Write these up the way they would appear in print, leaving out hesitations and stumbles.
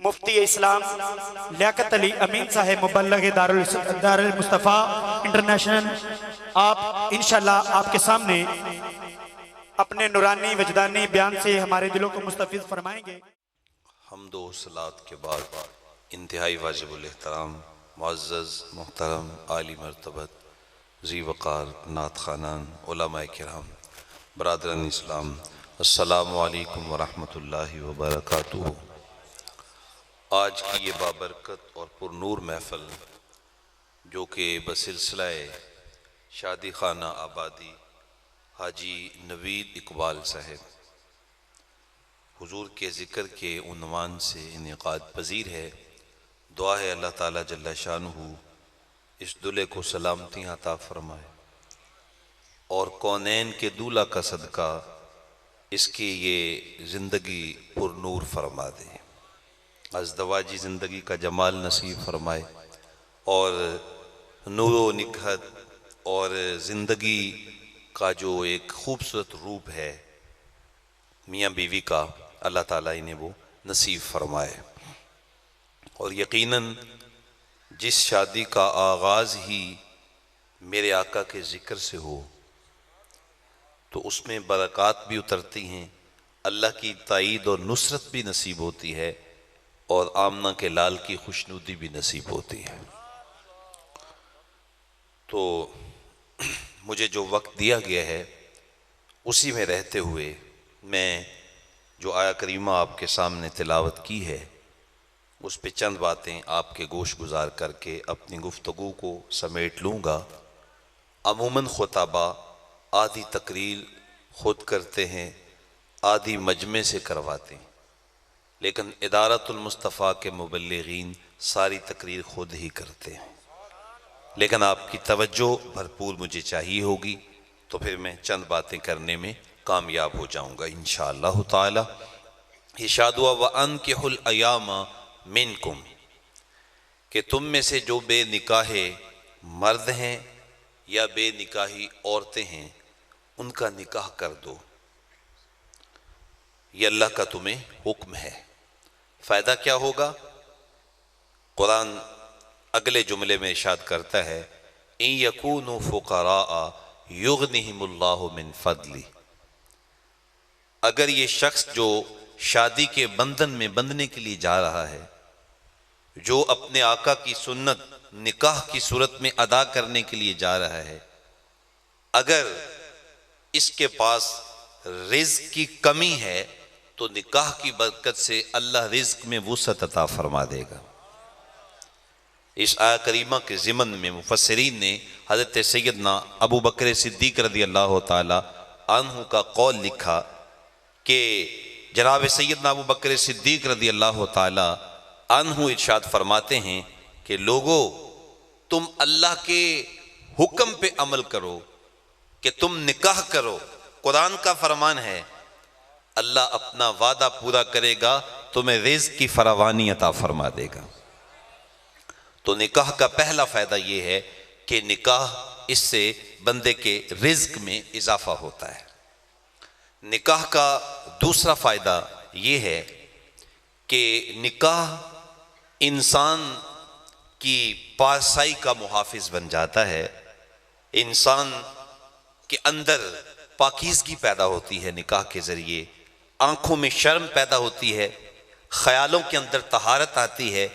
مفتی اسلام لیاقت علی امین صاحب مبلغ دار المصطفیٰ انٹرنیشنل آپ انشاءاللہ آپ کے سامنے اپنے نورانی وجدانی بیان سے ہمارے دلوں کو مستفیض فرمائیں گے۔ حمد و صلات کے بعد انتہائی واجب الاحترام معزز محترم عالی مرتبت ذی وقار نعت خوانان علماء کرام برادران اسلام، السلام علیکم ورحمۃ اللہ وبرکاتہ۔ آج کی یہ بابرکت اور پر نور محفل جو کہ بسلسلہ شادی خانہ آبادی حاجی نوید اقبال صاحب حضور کے ذکر کے عنوان سے انعقاد پذیر ہے، دعا ہے اللہ تعالیٰ جل شانہ اس دلہے کو سلامتی عطا فرمائے اور کونین کے دولہا کا صدقہ اس کی یہ زندگی پر نور فرما دے، ازدواجی زندگی کا جمال نصیب فرمائے اور نور و نکہت اور زندگی کا جو ایک خوبصورت روپ ہے میاں بیوی کا، اللہ تعالیٰ انہیں وہ نصیب فرمائے۔ اور یقیناً جس شادی کا آغاز ہی میرے آقا کے ذکر سے ہو تو اس میں برکات بھی اترتی ہیں، اللہ کی تائید اور نصرت بھی نصیب ہوتی ہے اور آمنہ کے لال کی خوشنودی بھی نصیب ہوتی ہے۔ تو مجھے جو وقت دیا گیا ہے اسی میں رہتے ہوئے میں جو آیہ کریمہ آپ کے سامنے تلاوت کی ہے اس پہ چند باتیں آپ کے گوش گزار کر کے اپنی گفتگو کو سمیٹ لوں گا۔ عموماً خطبہ آدھی تقریر خود کرتے ہیں، آدھی مجمع سے کرواتے ہیں، لیکن ادارۃ المصطفیٰ کے مبلغین ساری تقریر خود ہی کرتے ہیں، لیکن آپ کی توجہ بھرپور مجھے چاہیے ہوگی تو پھر میں چند باتیں کرنے میں کامیاب ہو جاؤں گا انشاءاللہ تعالی۔ ارشاد ہوا وَأَنْكِحُوا الْأَيَامَ مِنْكُمْ، کہ تم میں سے جو بے نکاح مرد ہیں یا بے نکاحی عورتیں ہیں ان کا نکاح کر دو، یہ اللہ کا تمہیں حکم ہے۔ فائدہ کیا ہوگا؟ قرآن اگلے جملے میں ارشاد کرتا ہے إِن يَكُونُوا فُقَرَاءَ يُغْنِهِمُ اللَّهُ مِنْ فَضْلِهِ، اگر یہ شخص جو شادی کے بندھن میں بندھنے کے لیے جا رہا ہے، جو اپنے آقا کی سنت نکاح کی صورت میں ادا کرنے کے لیے جا رہا ہے، اگر اس کے پاس رزق کی کمی ہے تو نکاح کی برکت سے اللہ رزق میں وسعت عطا فرما دے گا۔ اس آیہ کریمہ کے ضمن میں مفسرین نے حضرت سیدنا ابو بکر صدیق رضی اللہ تعالی عنہ کا قول لکھا کہ جناب سیدنا ابو بکر صدیق رضی اللہ تعالی عنہ ارشاد فرماتے ہیں کہ لوگو تم اللہ کے حکم پہ عمل کرو کہ تم نکاح کرو، قرآن کا فرمان ہے، اللہ اپنا وعدہ پورا کرے گا، تمہیں رزق کی فراوانی عطا فرما دے گا۔ تو نکاح کا پہلا فائدہ یہ ہے کہ نکاح اس سے بندے کے رزق میں اضافہ ہوتا ہے۔ نکاح کا دوسرا فائدہ یہ ہے کہ نکاح انسان کی پارسائی کا محافظ بن جاتا ہے، انسان کے اندر پاکیزگی پیدا ہوتی ہے، نکاح کے ذریعے آنکھوں میں شرم پیدا ہوتی ہے، خیالوں کے اندر طہارت آتی ہے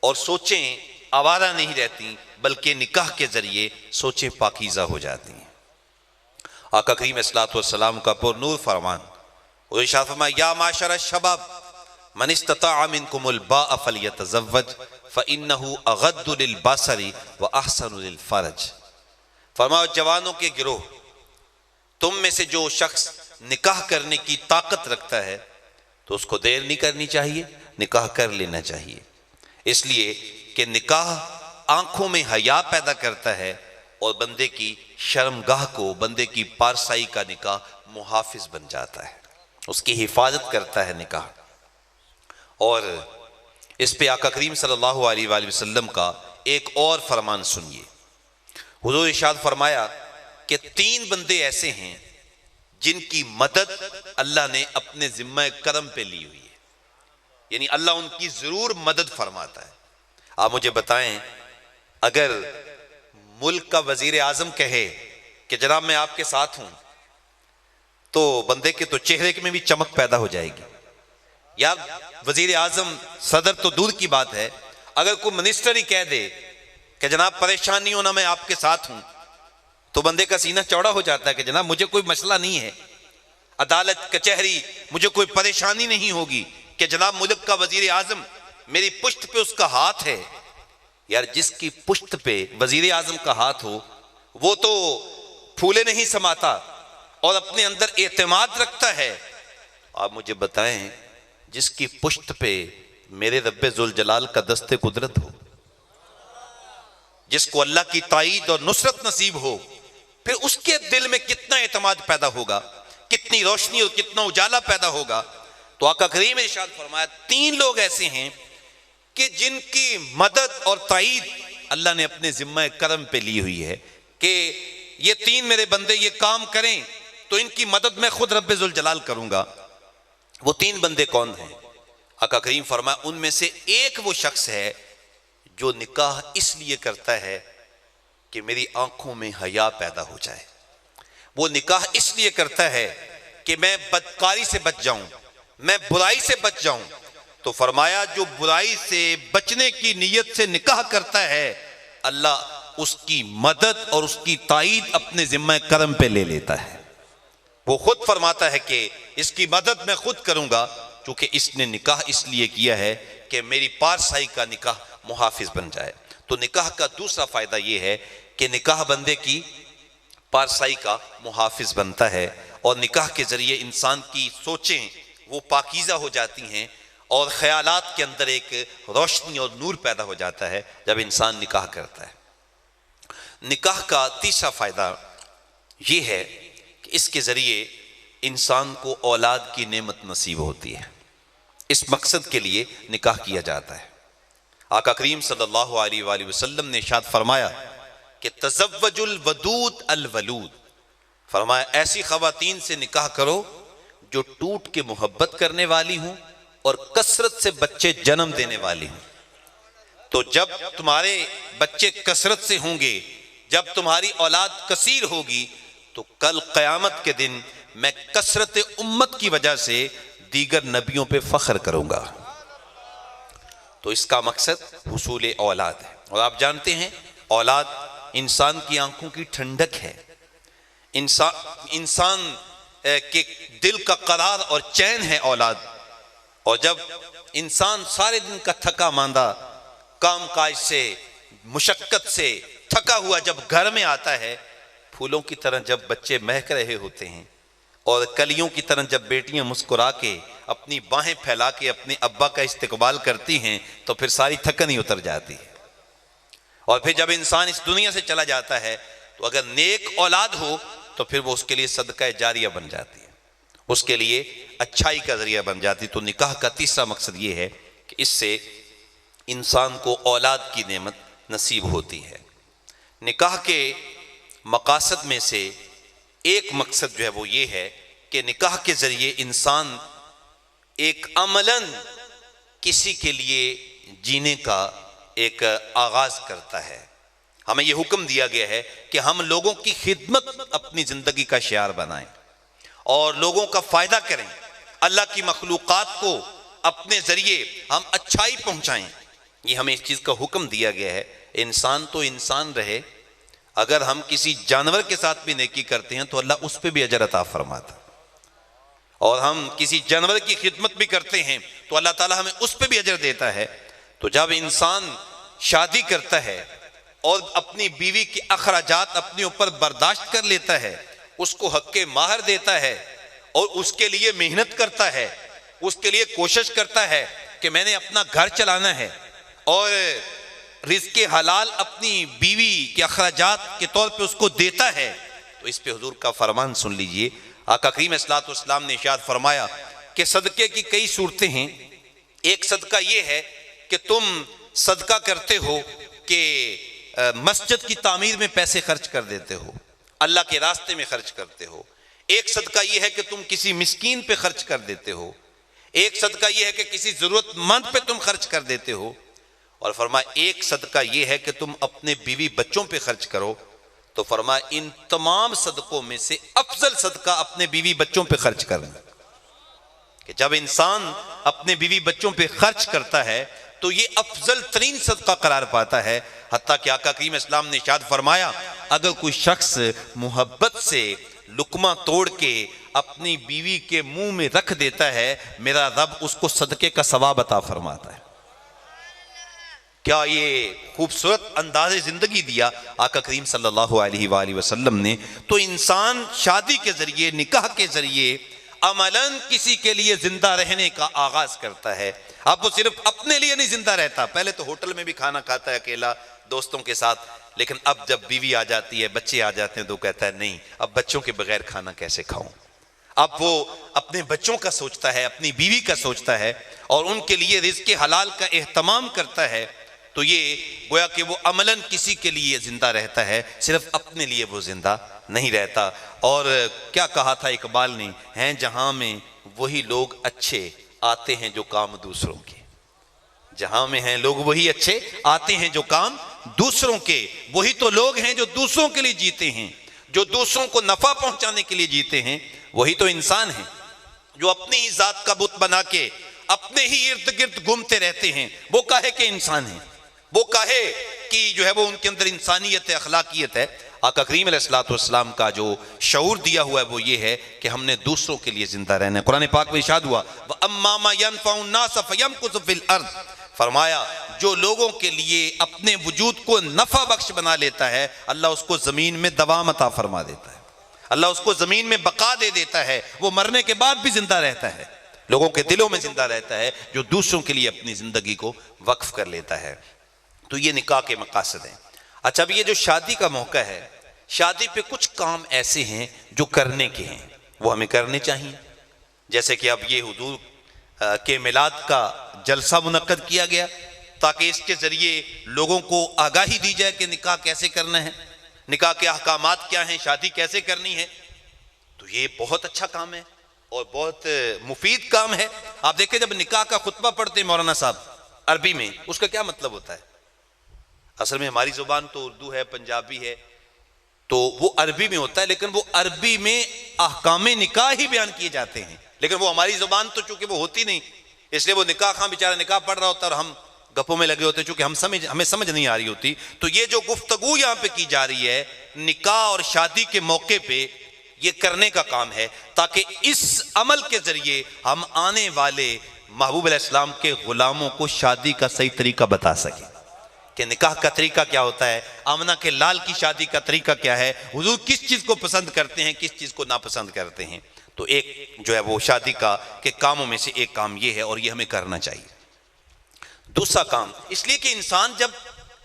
اور سوچیں آوارہ نہیں رہتی بلکہ نکاح کے ذریعے سوچیں پاکیزہ ہو جاتی ہیں۔ آقا کریم صلی اللہ علیہ وسلم کا پر نور فرمان اور ارشاد فرمایا یا معاشر الشباب من استطاع منکم الباء فلیتزوج فإنہ اغض للبصر واحسن للفرج، فرمایا جوانوں کے گروہ، تم میں سے جو شخص نکاح کرنے کی طاقت رکھتا ہے تو اس کو دیر نہیں کرنی چاہیے، نکاح کر لینا چاہیے، اس لیے کہ نکاح آنکھوں میں حیا پیدا کرتا ہے اور بندے کی شرمگاہ کو، بندے کی پارسائی کا نکاح محافظ بن جاتا ہے، اس کی حفاظت کرتا ہے نکاح۔ اور اس پہ آقا کریم صلی اللہ علیہ وآلہ وسلم کا ایک اور فرمان سنیے، حضور ارشاد فرمایا کہ 3 بندے ایسے ہیں جن کی مدد اللہ نے اپنے ذمہ کرم پہ لی ہوئی ہے، یعنی اللہ ان کی ضرور مدد فرماتا ہے۔ آپ مجھے بتائیں، اگر ملک کا وزیر اعظم کہے کہ جناب میں آپ کے ساتھ ہوں، تو بندے کے تو چہرے میں بھی چمک پیدا ہو جائے گی۔ یا وزیر اعظم، صدر تو دور کی بات ہے، اگر کوئی منسٹر ہی کہہ دے کہ جناب پریشان نہیں ہونا میں آپ کے ساتھ ہوں، تو بندے کا سینہ چوڑا ہو جاتا ہے کہ جناب مجھے کوئی مسئلہ نہیں ہے، عدالت کچہری مجھے کوئی پریشانی نہیں ہوگی، کہ جناب ملک کا وزیر اعظم میری پشت پہ اس کا ہاتھ ہے۔ یار جس کی پشت پہ وزیر اعظم کا ہاتھ ہو وہ تو پھولے نہیں سماتا اور اپنے اندر اعتماد رکھتا ہے۔ آپ مجھے بتائیں، جس کی پشت پہ میرے رب ذوالجلال کا دست قدرت ہو، جس کو اللہ کی تائید اور نصرت نصیب ہو، پھر اس کے دل میں کتنا اعتماد پیدا ہوگا، کتنی روشنی اور کتنا اجالا پیدا ہوگا۔ تو آقا کریم نے ارشاد فرمایا، 3 لوگ ایسے ہیں کہ جن کی مدد اور تائید اللہ نے اپنے ذمہ کرم پہ لی ہوئی ہے، کہ یہ 3 میرے بندے یہ کام کریں تو ان کی مدد میں خود رب ذوالجلال کروں گا۔ وہ 3 بندے کون ہیں؟ آقا کریم فرمایا، ان میں سے ایک وہ شخص ہے جو نکاح اس لیے کرتا ہے کہ میری آنکھوں میں حیا پیدا ہو جائے، وہ نکاح اس لیے کرتا ہے کہ میں بدکاری سے بچ جاؤں، میں برائی سے بچ جاؤں۔ تو فرمایا جو برائی سے بچنے کی نیت سے نکاح کرتا ہے، اللہ اس کی مدد اور اس کی تائید اپنے ذمہ کرم پہ لے لیتا ہے۔ وہ خود فرماتا ہے کہ اس کی مدد میں خود کروں گا، چونکہ اس نے نکاح اس لیے کیا ہے کہ میری پارسائی کا نکاح محافظ بن جائے۔ تو نکاح کا دوسرا فائدہ یہ ہے کہ نکاح بندے کی پارسائی کا محافظ بنتا ہے، اور نکاح کے ذریعے انسان کی سوچیں وہ پاکیزہ ہو جاتی ہیں، اور خیالات کے اندر ایک روشنی اور نور پیدا ہو جاتا ہے جب انسان نکاح کرتا ہے۔ نکاح کا تیسرا فائدہ یہ ہے کہ اس کے ذریعے انسان کو اولاد کی نعمت نصیب ہوتی ہے۔ اس مقصد کے لیے نکاح کیا جاتا ہے۔ آقا کریم صلی اللہ علیہ وآلہ وسلم نے ارشاد فرمایا کہ تزوج الودود الولود، فرمایا ایسی خواتین سے نکاح کرو جو ٹوٹ کے محبت کرنے والی ہوں اور کثرت سے بچے جنم دینے والی ہوں۔ تو جب تمہارے بچے کثرت سے ہوں گے، جب تمہاری اولاد کثیر ہوگی، تو کل قیامت کے دن میں کثرت امت کی وجہ سے دیگر نبیوں پہ فخر کروں گا۔ تو اس کا مقصد حصول اولاد ہے، اور آپ جانتے ہیں اولاد انسان کی آنکھوں کی ٹھنڈک ہے، انسان کے دل کا قرار اور چین ہے اولاد۔ اور جب انسان سارے دن کا تھکا ماندہ کام کاج سے، مشقت سے تھکا ہوا جب گھر میں آتا ہے، پھولوں کی طرح جب بچے مہک رہے ہوتے ہیں، اور کلیوں کی طرح جب بیٹیاں مسکرا کے اپنی باہیں پھیلا کے اپنے ابا کا استقبال کرتی ہیں، تو پھر ساری تھکن ہی اتر جاتی ہے۔ اور پھر جب انسان اس دنیا سے چلا جاتا ہے، تو اگر نیک اولاد ہو تو پھر وہ اس کے لیے صدقہ جاریہ بن جاتی ہے، اس کے لیے اچھائی کا ذریعہ بن جاتی۔ تو نکاح کا تیسرا مقصد یہ ہے کہ اس سے انسان کو اولاد کی نعمت نصیب ہوتی ہے۔ نکاح کے مقاصد میں سے ایک مقصد جو ہے وہ یہ ہے کہ نکاح کے ذریعے انسان ایک عملاً کسی کے لیے جینے کا ایک آغاز کرتا ہے۔ ہمیں یہ حکم دیا گیا ہے کہ ہم لوگوں کی خدمت اپنی زندگی کا شعار بنائیں اور لوگوں کا فائدہ کریں، اللہ کی مخلوقات کو اپنے ذریعے ہم اچھائی پہنچائیں۔ یہ ہمیں اس چیز کا حکم دیا گیا ہے۔ انسان تو انسان رہے، اگر ہم کسی جانور کے ساتھ بھی نیکی کرتے ہیں تو اللہ اس پہ بھی اجر عطا فرماتا، اور ہم کسی جانور کی خدمت بھی کرتے ہیں تو اللہ تعالیٰ ہمیں اس پہ بھی اجر دیتا ہے۔ تو جب انسان شادی کرتا ہے اور اپنی بیوی کے اخراجات اپنے اوپر برداشت کر لیتا ہے، اس کو حق مہر دیتا ہے اور اس کے لیے محنت کرتا ہے، اس کے لیے کوشش کرتا ہے کہ میں نے اپنا گھر چلانا ہے، اور رزق حلال اپنی بیوی کے اخراجات کے طور پہ اس کو دیتا ہے، تو اس پہ حضور کا فرمان سن لیجئے۔ آقا کریم صلی اللہ علیہ وسلم نے ارشاد فرمایا کہ صدقے کی کئی صورتیں ہیں۔ ایک صدقہ یہ ہے کہ تم صدقہ کرتے ہو کہ مسجد کی تعمیر میں پیسے خرچ کر دیتے ہو، اللہ کے راستے میں خرچ کرتے ہو۔ ایک صدقہ یہ ہے کہ تم کسی مسکین پہ خرچ کر دیتے ہو۔ ایک صدقہ یہ ہے کہ کسی ضرورت مند پہ تم خرچ کر دیتے ہو، اور فرمایا ایک صدقہ یہ ہے کہ تم اپنے بیوی بچوں پہ خرچ کرو. تو فرمایا ان تمام صدقوں میں سے افضل صدقہ اپنے بیوی بچوں پہ خرچ کرنا. کہ جب انسان اپنے بیوی بچوں پہ خرچ کرتا ہے تو یہ افضل ترین صدقہ قرار پاتا ہے. حتیٰ کہ آقا کریم اسلام نے ارشاد فرمایا اگر کوئی شخص محبت سے لقمہ توڑ کے اپنی بیوی کے منہ میں رکھ دیتا ہے، میرا رب اس کو صدقے کا ثواب عطا فرماتا ہے. کیا یہ خوبصورت انداز زندگی دیا آقا کریم صلی اللہ علیہ وآلہ وسلم نے. تو انسان شادی کے ذریعے، نکاح کے ذریعے عملاً کسی کے لیے زندہ رہنے کا آغاز کرتا ہے. اب وہ صرف اپنے لیے نہیں زندہ رہتا، پہلے تو ہوٹل میں بھی کھانا کھاتا ہے اکیلا دوستوں کے ساتھ، لیکن اب جب بیوی آ جاتی ہے، بچے آ جاتے ہیں تو کہتا ہے نہیں، اب بچوں کے بغیر کھانا کیسے کھاؤں. اب وہ اپنے بچوں کا سوچتا ہے، اپنی بیوی کا سوچتا ہے، اور ان کے لیے رزق حلال کا اہتمام کرتا ہے. تو یہ گویا کہ وہ عملاً کسی کے لیے زندہ رہتا ہے، صرف اپنے لیے وہ زندہ نہیں رہتا. اور کیا کہا تھا اقبال نے، ہیں جہاں میں وہی لوگ اچھے آتے ہیں جو کام دوسروں کے. جہاں میں ہیں لوگ وہی اچھے آتے ہیں جو کام دوسروں کے. وہی تو لوگ ہیں جو دوسروں کے لیے جیتے ہیں، جو دوسروں کو نفع پہنچانے کے لیے جیتے ہیں. وہی تو انسان ہیں جو اپنی ہی ذات کا بت بنا کے اپنے ہی ارد گرد گھومتے رہتے ہیں. وہ کاہے کہ انسان ہیں، وہ کاہے کہ جو ہے وہ ان کے اندر انسانیت ہے، اخلاقیت ہے. آقا کریم علیہ السلام کا جو شعور دیا ہوا ہے وہ یہ ہے کہ ہم نے دوسروں کے لیے زندہ رہنا ہے. قرآن پاک میں ارشاد ہوا وَأَمَّا مَا يَنْفَعُ النَّاسَ فَيَمْكُثُ فِي الْأَرْضِ. فرمایا جو لوگوں کے لیے اپنے وجود کو نفع بخش بنا لیتا ہے، اللہ اس کو زمین میں دوام عطا فرما دیتا ہے، اللہ اس کو زمین میں بقا دے دیتا ہے. وہ مرنے کے بعد بھی زندہ رہتا ہے، لوگوں کے دلوں میں زندہ رہتا ہے جو دوسروں کے لیے اپنی زندگی کو وقف کر لیتا ہے. تو یہ نکاح کے مقاصد ہیں. اچھا اب یہ جو شادی کا موقع ہے، شادی پہ کچھ کام ایسے ہیں جو کرنے کے ہیں، وہ ہمیں کرنے چاہیے. جیسے کہ اب یہ حضور کے میلاد کا جلسہ منعقد کیا گیا تاکہ اس کے ذریعے لوگوں کو آگاہی دی جائے کہ نکاح کیسے کرنا ہے، نکاح کے احکامات کیا ہیں، شادی کیسے کرنی ہے. تو یہ بہت اچھا کام ہے اور بہت مفید کام ہے. آپ دیکھیں جب نکاح کا خطبہ پڑھتے ہیں مولانا صاحب عربی میں، اس کا کیا مطلب ہوتا ہے؟ اصل میں ہماری زبان تو اردو ہے، پنجابی ہے، تو وہ عربی میں ہوتا ہے، لیکن وہ عربی میں احکام نکاح ہی بیان کیے جاتے ہیں. لیکن وہ ہماری زبان تو چونکہ وہ ہوتی نہیں، اس لیے وہ نکاح خاں بیچارہ نکاح پڑھ رہا ہوتا ہے اور ہم گپوں میں لگے ہوتے ہیں، چونکہ ہمیں سمجھ نہیں آ رہی ہوتی. تو یہ جو گفتگو یہاں پہ کی جا رہی ہے نکاح اور شادی کے موقع پہ، یہ کرنے کا کام ہے تاکہ اس عمل کے ذریعے ہم آنے والے محبوب علیہ السلام کے غلاموں کو شادی کا صحیح طریقہ بتا سکیں کہ نکاح کا طریقہ کیا ہوتا ہے، آمنہ کے لال کی شادی کا طریقہ کیا ہے، حضور کس چیز کو پسند کرتے ہیں، کس چیز کو ناپسند کرتے ہیں. تو ایک جو ہے وہ شادی کا کے کاموں میں سے ایک کام یہ ہے اور یہ ہمیں کرنا چاہیے. دوسرا کام اس لیے کہ انسان جب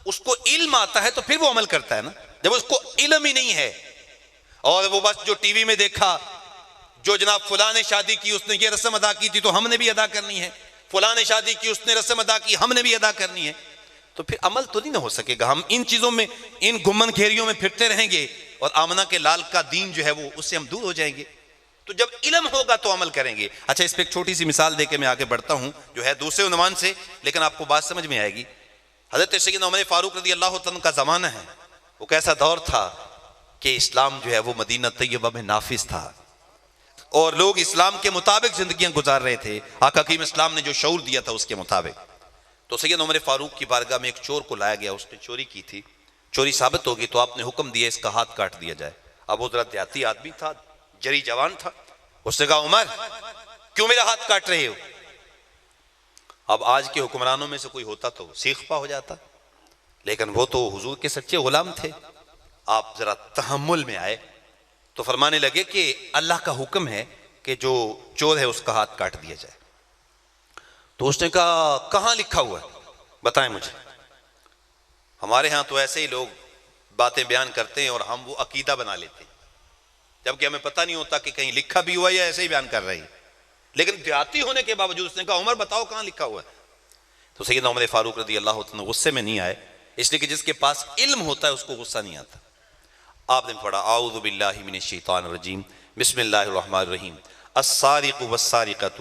اس کو علم آتا ہے تو پھر وہ عمل کرتا ہے نا. جب اس کو علم ہی نہیں ہے اور وہ بس جو ٹی وی میں دیکھا، جو جناب فلاں نے شادی کی اس نے یہ رسم ادا کی تھی تو ہم نے بھی ادا کرنی ہے، فلاں نے شادی کی اس نے رسم ادا کی ہم نے بھی ادا کرنی ہے، تو پھر عمل تو نہیں نہ ہو سکے گا. ہم ان چیزوں میں، ان گھمن گھیریوں میں پھرتے رہیں گے اور آمنہ کے لال کا دین جو ہے وہ اس سے ہم دور ہو جائیں گے. تو جب علم ہوگا تو عمل کریں گے. اچھا اس پہ ایک چھوٹی سی مثال دے کے میں آگے بڑھتا ہوں جو ہے دوسرے عنوان سے، لیکن آپ کو بات سمجھ میں آئے گی. حضرت سیدنا عمر فاروق رضی اللہ عنہ کا زمانہ ہے. وہ کیسا دور تھا کہ اسلام جو ہے وہ مدینہ طیبہ میں نافذ تھا اور لوگ اسلام کے مطابق زندگیاں گزار رہے تھے، آقا کریم اسلام نے جو شعور دیا تھا اس کے مطابق. تو سیدنا عمر فاروق کی بارگاہ میں ایک چور کو لایا گیا، اس نے چوری کی تھی، چوری ثابت ہوگی تو آپ نے حکم دیا اس کا ہاتھ کاٹ دیا جائے. اب وہ ذرا دیہاتی آدمی تھا، جری جوان تھا، اس نے کہا عمر کیوں میرا ہاتھ کاٹ رہے ہو؟ اب آج کے حکمرانوں میں سے کوئی ہوتا تو سیخ پا ہو جاتا، لیکن وہ تو حضور کے سچے غلام تھے. آپ ذرا تحمل میں آئے تو فرمانے لگے کہ اللہ کا حکم ہے کہ جو چور ہے اس کا ہاتھ کاٹ دیا جائے. تو اس نے کہا کہاں لکھا ہوا ہے بتائیں مجھے. ہمارے ہاں تو ایسے ہی لوگ باتیں بیان کرتے ہیں اور ہم وہ عقیدہ بنا لیتے ہیں، جبکہ ہمیں پتہ نہیں ہوتا کہ کہیں لکھا بھی ہوا ہے یا ایسے ہی بیان کر رہے ہیں. لیکن دیہاتی ہونے کے باوجود اس نے کہا عمر بتاؤ کہاں لکھا ہوا ہے. تو سیدنا عمر فاروق رضی اللہ عنہ غصے میں نہیں آئے، اس لیے کہ جس کے پاس علم ہوتا ہے اس کو غصہ نہیں آتا. آپ نے پڑھا اعوذ باللہ من الشیطان الرجیم بسم اللہ الرحمن الرحیم السارق والسارقۃ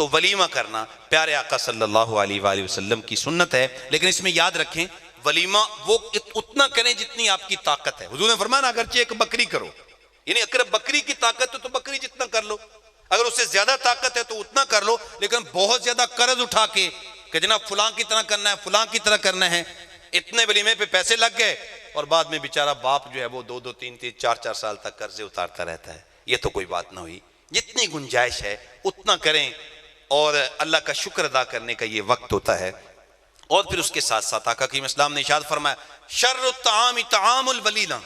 تو ولیمہ کرنا پیارے آقا صلی اللہ علیہ وآلہ وسلم کی سنت ہے، لیکن اس میں یاد رکھیں ولیمہ وہ اتنا کریں جتنی آپ کی طاقت ہے۔ حضور نے فرمایا اگرچہ ایک بکری کرو، یعنی اگر بکری کی طاقت ہے تو بکری جتنا کر لو، اگر اس سے زیادہ طاقت ہے تو اتنا کر لو، لیکن بہت زیادہ قرض اٹھا کے کہ جناب فلاں کی طرح کرنا ہے، فلاں کی طرح کرنا ہے، اتنے ولیمے پہ پیسے لگ گئے اور بعد میں بیچارہ باپ جو ہے وہ 2 3 4 سال تک قرضے اتارتا رہتا ہے، یہ تو کوئی بات نہ ہوئی۔ جتنی گنجائش ہے اتنا کریں، اور اللہ کا شکر ادا کرنے کا یہ وقت ہوتا ہے۔ اور پھر اس کے ساتھ ساتھ آقا کریم اسلام نے ارشاد فرمایا شر الطعام طعام الولیمہ،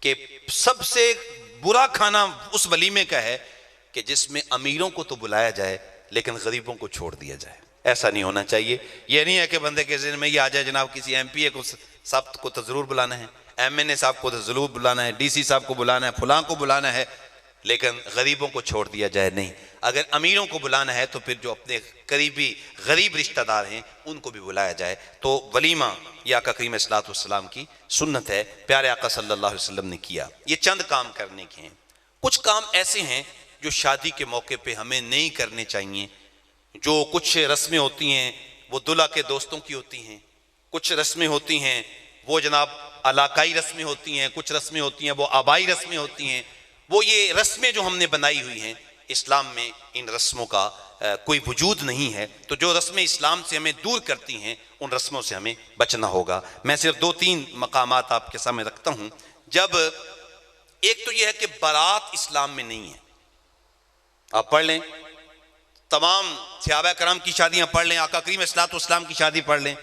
کہ سب سے برا کھانا اس ولیمے کا ہے کہ جس میں امیروں کو تو بلایا جائے لیکن غریبوں کو چھوڑ دیا جائے۔ ایسا نہیں ہونا چاہیے۔ یہ نہیں ہے کہ بندے کے ذہن میں یہ آ جائے جناب کسی ایم پی اے کو صاحب کو تو ضرور بلانا ہے، ایم این اے صاحب کو تو ضرور بلانا ہے، ڈی سی صاحب کو بلانا ہے، فلاں کو بلانا ہے، لیکن غریبوں کو چھوڑ دیا جائے نہیں۔ اگر امیروں کو بلانا ہے تو پھر جو اپنے قریبی غریب رشتہ دار ہیں ان کو بھی بلایا جائے۔ تو ولیمہ یہ آقا کریم صلی اللہ علیہ وسلم کی سنت ہے، پیارے آقا صلی اللہ علیہ وسلم نے کیا۔ یہ چند کام کرنے کے ہیں۔ کچھ کام ایسے ہیں جو شادی کے موقع پہ ہمیں نہیں کرنے چاہیے۔ جو کچھ رسمیں ہوتی ہیں وہ دلہا کے دوستوں کی ہوتی ہیں، کچھ رسمیں ہوتی ہیں وہ جناب علاقائی رسمیں ہوتی ہیں، کچھ رسمیں ہوتی ہیں وہ آبائی رسمیں ہوتی ہیں۔ وہ یہ رسمیں جو ہم نے بنائی ہوئی ہیں، اسلام میں ان رسموں کا کوئی وجود نہیں ہے۔ تو جو رسمیں اسلام سے ہمیں دور کرتی ہیں ان رسموں سے ہمیں بچنا ہوگا۔ میں صرف 2 3 مقامات آپ کے سامنے رکھتا ہوں۔ جب ایک تو یہ ہے کہ بارات اسلام میں نہیں ہے، آپ پڑھ لیں تمام صحابہ کرام کی شادیاں پڑھ لیں، آقا کریم صلی اللہ علیہ وسلم کی شادی پڑھ لیں،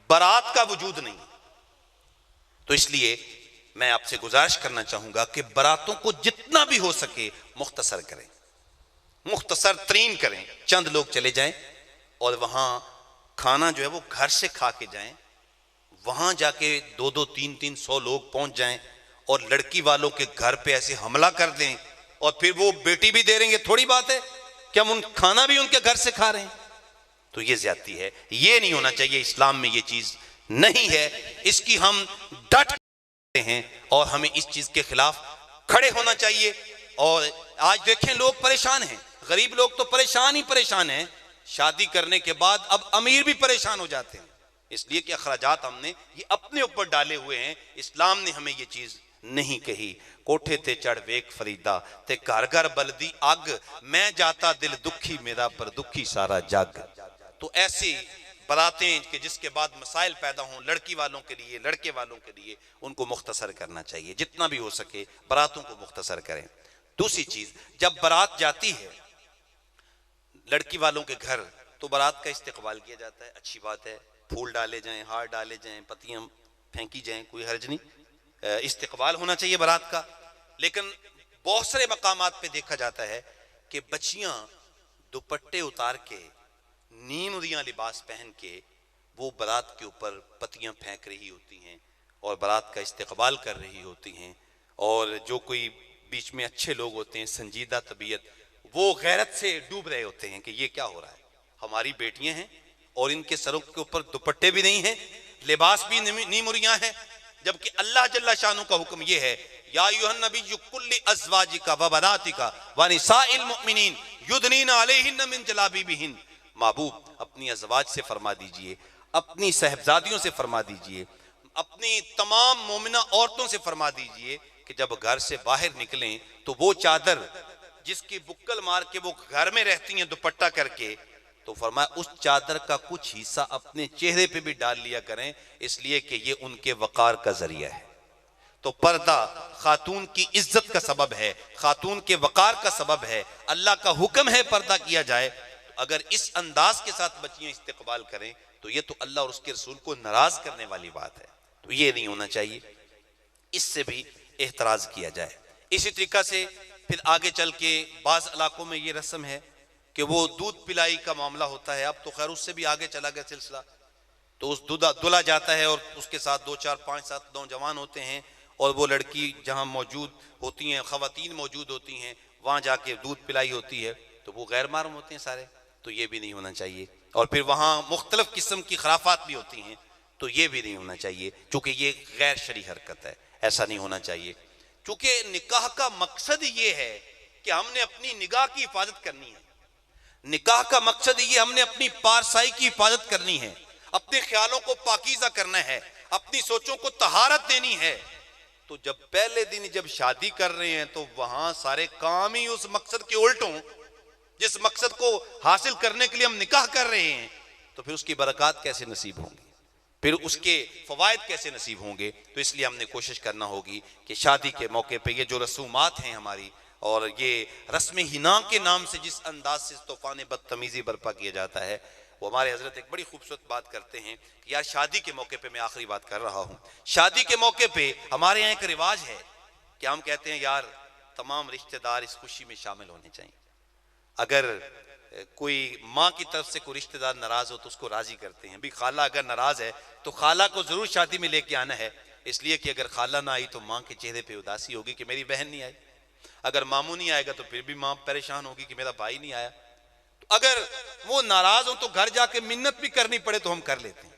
بارات کا وجود نہیں۔ تو اس لیے میں آپ سے گزارش کرنا چاہوں گا کہ باراتوں کو جتنا بھی ہو سکے مختصر کریں، مختصر ترین کریں۔ چند لوگ چلے جائیں اور وہاں کھانا جو ہے وہ گھر سے کھا کے جائیں، وہاں جا کے 2 3 100 لوگ پہنچ جائیں اور لڑکی والوں کے گھر پہ ایسے حملہ کر دیں اور پھر وہ بیٹی بھی دے رہیں گے، تھوڑی بات ہے کہ ہم کھانا بھی ان کے گھر سے کھا رہے ہیں، تو یہ زیادتی ہے۔ یہ نہیں ہونا چاہیے، اسلام میں یہ چیز نہیں ہے، اس کی ہم ڈٹ ہیں اور ہمیں اس چیز کے خلاف کھڑے ہونا چاہیے۔ اور آج دیکھیں لوگ پریشان ہیں، غریب لوگ تو پریشان ہی پریشان ہیں، شادی کرنے کے بعد اب امیر بھی پریشان ہو جاتے ہیں، اس لیے کہ اخراجات ہم نے یہ اپنے اوپر ڈالے ہوئے ہیں۔ اسلام نے ہمیں یہ چیز نہیں کہی۔ کوٹھے تے چڑھ ویک فریدا تے گھر گھر بلدی اگ، میں جاتا دل دکھی میرا پر دکھی سارا جگ۔ تو ایسی براتیں کہ جس کے بعد مسائل پیدا ہوں لڑکی والوں کے لیے، لڑکے والوں کے لیے، ان کو مختصر کرنا چاہیے، جتنا بھی ہو سکے براتوں کو مختصر کریں۔ دوسری چیز، جب برات جاتی ہے لڑکی والوں کے گھر تو برات کا استقبال کیا جاتا ہے، اچھی بات ہے، پھول ڈالے جائیں، ہار ڈالے جائیں، پتیاں پھینکی جائیں، کوئی حرج نہیں، استقبال ہونا چاہیے برات کا۔ لیکن بہت سارے مقامات پہ دیکھا جاتا ہے کہ بچیاں دوپٹے اتار کے، نیم اریاں لباس پہن کے وہ برات کے اوپر پتیاں پھینک رہی ہوتی ہیں اور برات کا استقبال کر رہی ہوتی ہیں، اور جو کوئی بیچ میں اچھے لوگ ہوتے ہیں سنجیدہ طبیعت، وہ غیرت سے ڈوب رہے ہوتے ہیں کہ یہ کیا ہو رہا ہے، ہماری بیٹیاں ہیں اور ان کے سروں کے اوپر دوپٹے بھی نہیں ہیں، لباس بھی نیم اریاں ہیں، جبکہ اللہ جل شانہ کا حکم یہ ہے یا ایھا النبی کل ازواجک و بناتک و نساء المؤمنین یدنین علیہن من جلابیبہن، محبوب اپنی ازواج سے فرما دیجئے، اپنی صاحبزادیوں سے فرما دیجئے، اپنی تمام مومنہ عورتوں سے فرما دیجئے کہ جب گھر سے باہر نکلیں تو وہ چادر جس کی بکل مار کے وہ گھر میں رہتی ہیں دوپٹہ کر کے، تو فرمایا اس چادر کا کچھ حصہ اپنے چہرے پہ بھی ڈال لیا کریں، اس لیے کہ یہ ان کے وقار کا ذریعہ ہے۔ تو پردہ خاتون کی عزت کا سبب ہے، خاتون کے وقار کا سبب ہے، اللہ کا حکم ہے پردہ کیا جائے۔ اگر اس انداز کے ساتھ بچیاں استقبال کریں تو یہ تو اللہ اور اس کے رسول کو ناراض کرنے والی بات ہے، تو یہ نہیں ہونا چاہیے، اس سے بھی احتراز کیا جائے۔ اسی طریقہ سے پھر آگے چل کے بعض علاقوں میں یہ رسم ہے کہ وہ دودھ پلائی کا معاملہ ہوتا ہے، اب تو خیر اس سے بھی آگے چلا گیا سلسلہ، تو اس دلہا جاتا ہے اور اس کے ساتھ 2 4 5 7 نوجوان ہوتے ہیں، اور وہ لڑکی جہاں موجود ہوتی ہیں، خواتین موجود ہوتی ہیں، وہاں جا کے دودھ پلائی ہوتی ہے، تو وہ غیر محرم ہوتے ہیں سارے، تو یہ بھی نہیں ہونا چاہیے۔ اور پھر وہاں مختلف قسم کی خرافات بھی ہوتی ہیں، تو یہ بھی نہیں ہونا چاہیے، چونکہ یہ غیر شرعی حرکت ہے، ایسا نہیں ہونا چاہیے۔ چونکہ نکاح کا مقصد یہ ہے کہ ہم نے اپنی نگاہ کی حفاظت کرنی ہے، نکاح کا مقصد یہ ہم نے اپنی پارسائی کی حفاظت کرنی ہے، اپنے خیالوں کو پاکیزہ کرنا ہے، اپنی سوچوں کو طہارت دینی ہے. تو جب پہلے دن جب شادی کر رہے ہیں تو وہاں سارے کام ہی اس مقصد کے الٹ ہوں، جس مقصد کو حاصل کرنے کے لیے ہم نکاح کر رہے ہیں، تو پھر اس کی برکات کیسے نصیب ہوں گی، پھر اس کے فوائد کیسے نصیب ہوں گے. تو اس لیے ہم نے کوشش کرنا ہوگی کہ شادی کے موقع پہ یہ جو رسومات ہیں ہماری، اور یہ رسم ہنا کے نام سے جس انداز سے طوفان بدتمیزی برپا کیا جاتا ہے، وہ ہمارے حضرت ایک بڑی خوبصورت بات کرتے ہیں کہ یار شادی کے موقع پہ، میں آخری بات کر رہا ہوں، شادی کے موقع پہ ہمارے یہاں ایک رواج ہے کہ ہم کہتے ہیں یار تمام رشتہ دار اس خوشی میں شامل ہونے چاہیے. اگر کوئی ماں کی طرف سے کوئی رشتہ دار ناراض ہو تو اس کو راضی کرتے ہیں. بھی خالہ اگر ناراض ہے تو خالہ کو ضرور شادی میں لے کے آنا ہے، اس لیے کہ اگر خالہ نہ آئی تو ماں کے چہرے پہ اداسی ہوگی کہ میری بہن نہیں آئی. اگر ماموں نہیں آئے گا تو پھر بھی ماں پریشان ہوگی کہ میرا بھائی نہیں آیا. تو اگر وہ ناراض ہوں تو گھر جا کے منت بھی کرنی پڑے تو ہم کر لیتے ہیں.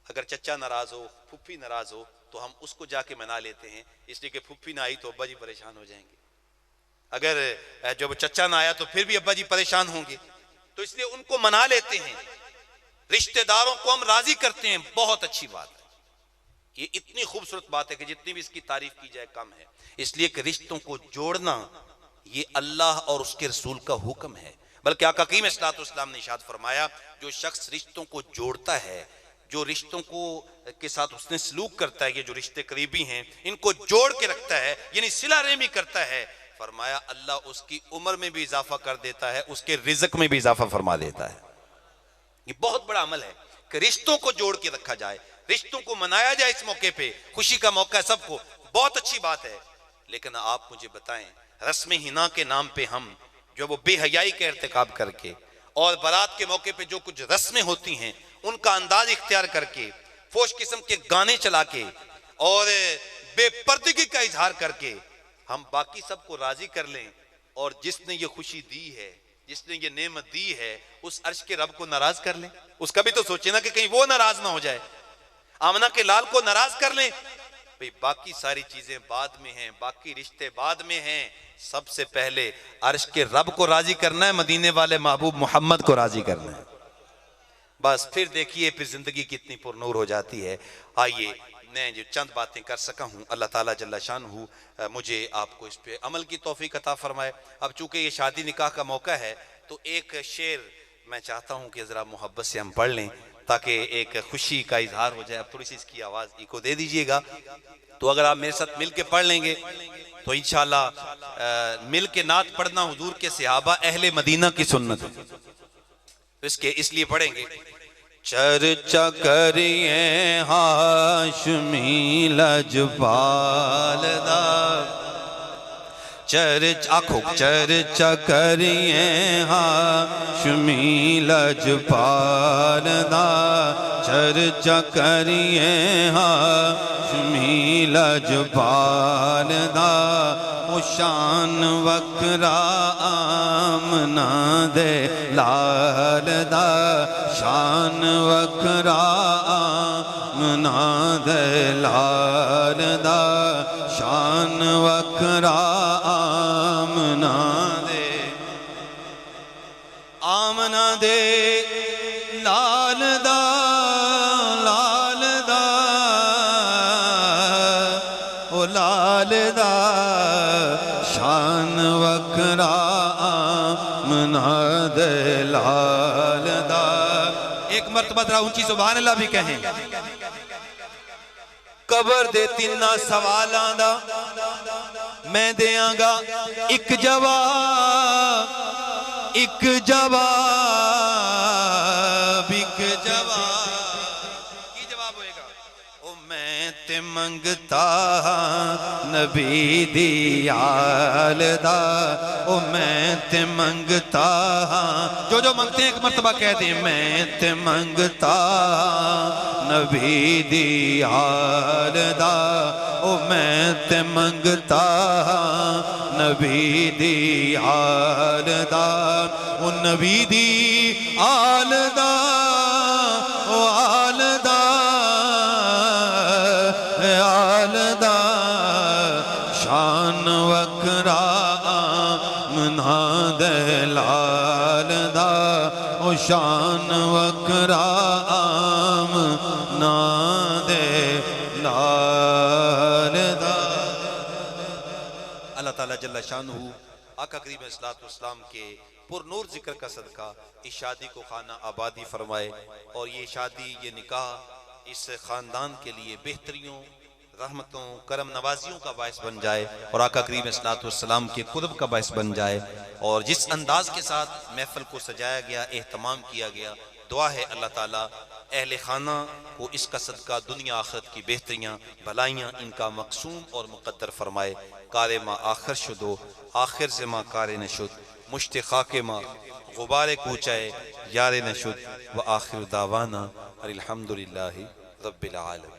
اگر چچا ناراض ہو، پھپھی ناراض ہو تو ہم اس کو جا کے منا لیتے ہیں، اس لیے کہ پھپھی نہ آئی تو ابا جی پریشان ہو جائیں گے. اگر جب چچا نہ آیا تو پھر بھی ابا جی پریشان ہوں گے، تو اس لیے ان کو منا لیتے ہیں. رشتہ داروں کو ہم راضی کرتے ہیں، بہت اچھی بات ہے. یہ اتنی خوبصورت بات ہے کہ جتنی بھی اس کی تعریف کی جائے کم ہے. اس لیے کہ رشتوں کو جوڑنا یہ اللہ اور اس کے رسول کا حکم ہے. بلکہ آقا کریم صلی اللہ علیہ وسلم نے ارشاد فرمایا، جو شخص رشتوں کو جوڑتا ہے، جو رشتوں کو کے ساتھ اس نے سلوک کرتا ہے، یہ جو رشتے قریبی ہیں ان کو جوڑ کے رکھتا ہے، یعنی صلہ رحمی کرتا ہے، فرمایا اللہ اس کی عمر میں بھی اضافہ کر دیتا ہے، اس کے رزق میں بھی اضافہ فرما دیتا ہے. یہ بہت بڑا عمل ہے کہ رشتوں کو جوڑ کے رکھا جائے، رشتوں کو منایا جائے. اس موقع پہ خوشی کا موقع ہے سب کو، بہت اچھی بات ہے. لیکن آپ مجھے بتائیں، رسم ہنا کے نام پہ ہم جو وہ بے حیائی کا ارتکاب کر کے، اور برات کے موقع پہ جو کچھ رسمیں ہوتی ہیں ان کا انداز اختیار کر کے، فوش قسم کے گانے چلا کے اور بے پردگی کا اظہار کر کے ہم باقی سب کو راضی کر لیں، اور جس نے یہ خوشی دی ہے، جس نے یہ نعمت دی ہے، اس عرش کے رب کو ناراض کر لیں. اس کا بھی تو سوچیں نا کہ کہیں وہ ناراض نہ ہو جائے. آمنہ کے لال کو ناراض کر لیں. بھئی باقی ساری چیزیں بعد میں ہیں، باقی رشتے بعد میں ہیں. سب سے پہلے عرش کے رب کو راضی کرنا ہے، مدینے والے محبوب محمد کو راضی کرنا ہے. بس پھر دیکھیے پھر زندگی کتنی پر نور ہو جاتی ہے. آئیے میں جو چند باتیں کر سکا ہوں، اللہ تعالیٰ جل شانہ مجھے آپ کو اس پہ عمل کی توفیق عطا فرمائے. اب چونکہ یہ شادی نکاح کا موقع ہے تو ایک شعر میں چاہتا ہوں کہ ذرا محبت سے ہم پڑھ لیں تاکہ ایک خوشی کا اظہار ہو جائے. اب تھوڑی سی اس کی آواز ایکو دے دیجئے گا، تو اگر آپ میرے ساتھ مل کے پڑھ لیں گے تو انشاءاللہ مل کے نعت پڑھنا حضور کے صحابہ اہل مدینہ کی سنت ہے. اس لیے پڑھیں گے. چرچا کریے ہاشمی لجپال دا، چرچا کریے ہاشمی لجپال دا، چرچا کریے ہاشمی لجپال دا، او شان وکرا آمنہ دے لال دا، شان وکرا آمنہ دے لال دا، شان وکرا آمنہ دے لال دا، لال دا او لال دا، شان وکرا آمنہ دے لال دا. ایک مرتبہ ذرا اونچی سبحان اللہ بھی کہیں. قبر دے تینا سوالاں دا میں دیاں گا ایک جواب، ایک جواب، ایک جواب. کی جواب ہوئے گا؟ او میں تے منگتا نبی دی آل دا، او میں تے منگتا، جو منگتے ہیں ایک مرتبہ کہہ دیں، میں تے منگتا نبی دی آل دا، او میں تے منگتا نبی دی آل دا، او نبی دی آل دا، او آل دا، آل دا، شان وکرا آمنہ دے لال دا، شان وکرام نادے لالدہ۔ اللہ تعالیٰ جل شانہ آقا کریم صلی اللہ علیہ وسلم کے پر نور ذکر کا صدقہ اس شادی کو خانہ آبادی فرمائے، اور یہ شادی، یہ نکاح اس خاندان کے لیے بہتریوں، رحمتوں، کرم نوازیوں کا باعث بن جائے، اور آقا کریم صلی اللہ علیہ وسلم کے قرب کا باعث بن جائے۔ اور جس انداز کے ساتھ محفل کو سجایا گیا، اہتمام کیا گیا، دعا ہے اللہ تعالیٰ اہل خانہ کو اس کا صدقہ دنیا آخرت کی بہتریاں، بھلائیاں ان کا مقسوم اور مقدر فرمائے۔ کار ما آخر شدو آخر سے ما کار نشد، مشت خاک ما غبار کوچائے یار نشد، و آخر دعوانا الحمدللہ رب العالمین۔